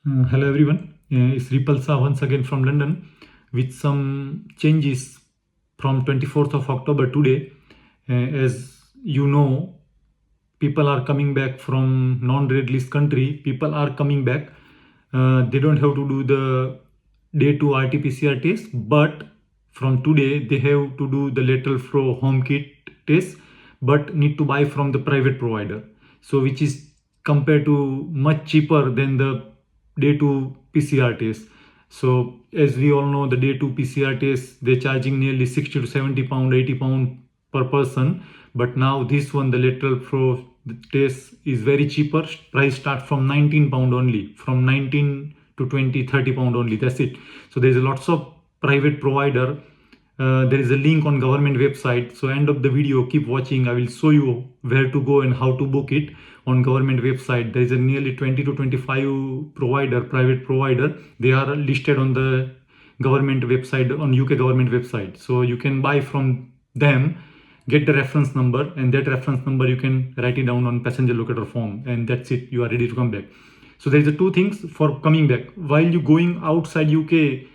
Hello everyone, it's Ripalsa once again from London with some changes from 24th of October today. As you know, people are coming back from non-red list country. People are coming back. They don't have to do the day 2 RT-PCR test, but from today they have to do the lateral flow home kit test, but need to buy from the private provider. So which is compared to much cheaper than the day 2 PCR test. So as we all know, the day 2 PCR test, they're charging nearly 60 to 70 pound, 80 pound per person. But now this one, the lateral flow test is very cheaper. Price start from 19 pound only, from 19 to 20, 30 pound only. That's it. So there's lots of private provider. There is a link on government website. So end of the video, keep watching. I will show you where to go and how to book it on government website. There is a nearly 20 to 25 provider, private provider. They are listed on the government website, on UK government website. So you can buy from them, get the reference number, and that reference number you can write it down on passenger locator form, and that's it. You are ready to come back. So there is a two things for coming back. While you going outside UK,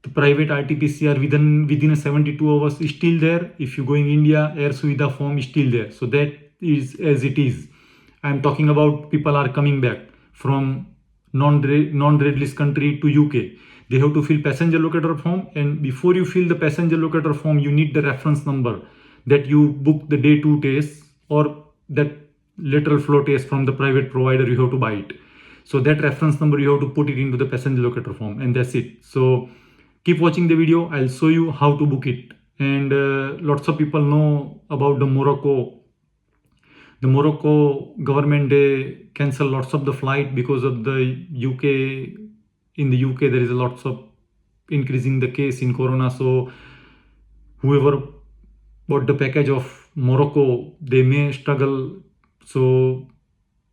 the private RT-PCR within a 72 hours is still there. If you're going India, Air Suvidha form is still there. So that is as it is. I'm talking about people are coming back from non-red list country to UK. They have to fill passenger locator form, and before you fill the passenger locator form, you need the reference number that you book the day 2 test or that lateral flow test from the private provider. You have to buy it. So that reference number you have to put it into the passenger locator form, and that's it. So keep watching the video. I'll show you how to book it. And lots of people know about the Morocco government. They cancel lots of the flight because of the UK. In the UK there is a lots of increasing the case in corona. So whoever bought the package of Morocco, they may struggle. So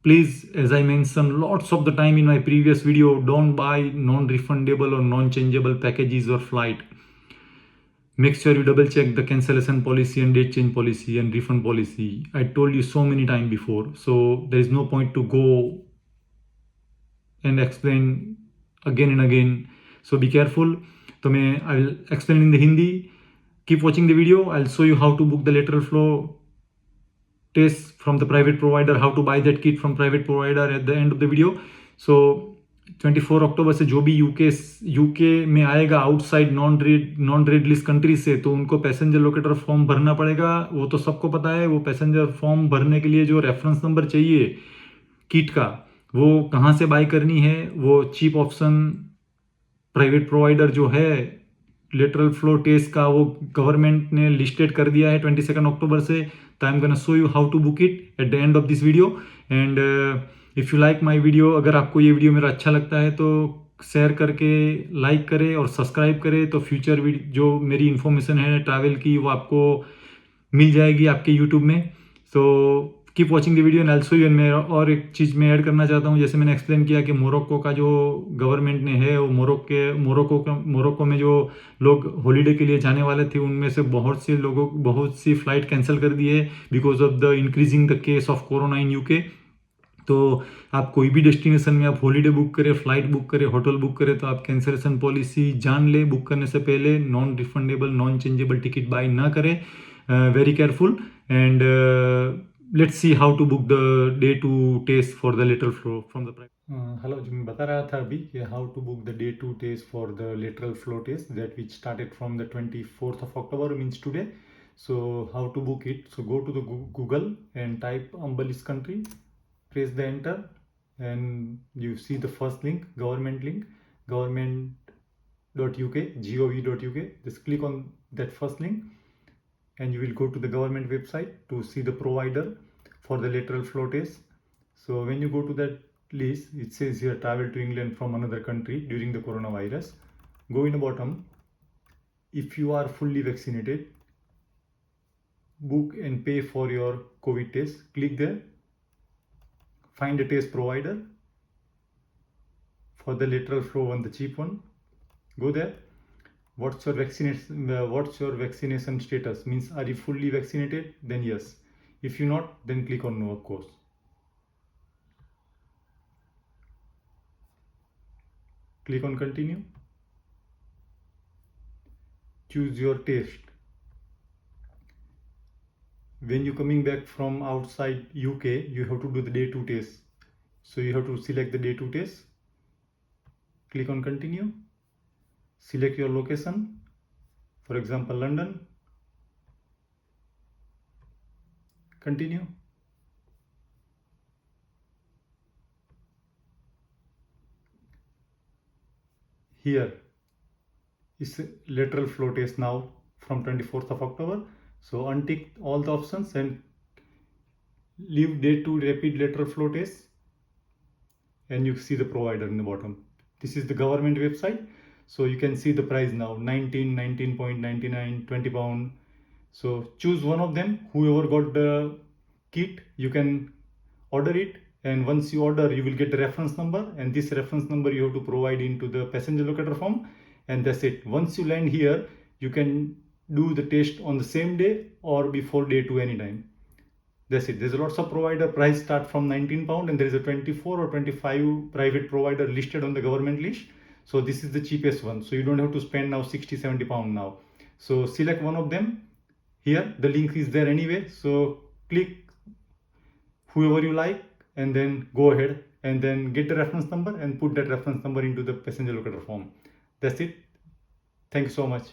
please, as I mentioned lots of the time in my previous video, don't buy non-refundable or non-changeable packages or flight. Make sure you double check the cancellation policy and date change policy and refund policy. I told you so many times before, so there is no point to go and explain again and again. So be careful. So I'll explain in the Hindi. Keep watching the video. I'll show you how to book the lateral flow test from the private provider, how to buy that kit from private provider at the end of the video. So 24 अक्टूबर से जो भी UK में आएगा outside non red list country से, तो उनको passenger locator form भरना पड़ेगा. वो तो सबको पता है. वो पैसेंजर फॉर्म भरने के लिए जो रेफरेंस नंबर चाहिए किट का, वो कहाँ से बाय करनी है, वो चीप ऑप्शन प्राइवेट प्रोवाइडर जो है लेटरल फ्लो टेस्ट का, वो गवर्नमेंट ने लिस्टेड कर दिया है 22 अक्टूबर से. तो I am gonna show you how to book it at the end of this video. And if you like my video, अगर आपको ये वीडियो मेरा अच्छा लगता है तो शेयर करके लाइक करें और सब्सक्राइब करें. तो फ्यूचर जो मेरी इन्फॉर्मेशन है ट्रैवल की, वो आपको मिल जाएगी आपके यूट्यूब में. So keep watching the video and also you. मैं और एक चीज़ मैं ऐड करना चाहता हूँ. जैसे मैंने एक्सप्लेन किया कि मोरक्को का जो गवर्नमेंट ने है, वो मोरक्को में जो लोग हॉलीडे के लिए जाने वाले थे, उनमें से बहुत सी फ्लाइट कैंसिल कर दी है because of the increasing the case of corona in UK. तो आप कोई भी डेस्टिनेशन में आप हॉलीडे बुक करें, फ्लाइट बुक करें, होटल बुक करें, तो आप कैंसिलेशन पॉलिसी जान ले. बुक करने से पहले non refundable non changeable ticket buy ना करें. Very careful. And let's see how to book the day two test for the lateral flow from the private. Hello, जो मैं बता रहा था अभी कि how to book the day two test for the lateral flow test that which started from the 24th of October, means today. So how to book it? So go to the Google and type Ambalis country, press the enter, and you see the first link, government link, government.uk, gov.uk. Just click on that first link and you will go to the government website to see the provider for the lateral flow test. So when you go to that list, it says here travel to England from another country during the coronavirus. Go in the bottom. If you are fully vaccinated, book and pay for your COVID test. Click there. Find a test provider for the lateral flow one, the cheap one. Go there. What's your vaccination status? Means, are you fully vaccinated? Then yes. If you're not, then click on no, of course. Click on continue. Choose your taste. When you're coming back from outside UK, you have to do the day 2 test. So you have to select the day 2 test. Click on continue. Select your location. For example, London. Continue. Here is lateral flow test now from 24th of October. So untick all the options and leave day 2 rapid lateral flow test, and you see the provider in the bottom. This is the government website. So you can see the price now, 19.99, 20 pound. So choose one of them. Whoever got the kit, you can order it, and once you order, you will get the reference number, and this reference number you have to provide into the passenger locator form, and that's it. Once you land here, you can do the test on the same day or before day 2 anytime. That's it. There's lots of provider. Price start from 19 pound, and there is a 24 or 25 private provider listed on the government list. So this is the cheapest one. So you don't have to spend now 60, 70 pound now. So select one of them. Here the link is there anyway. So click whoever you like, and then go ahead and then get the reference number and put that reference number into the passenger locator form. That's it. Thank you so much.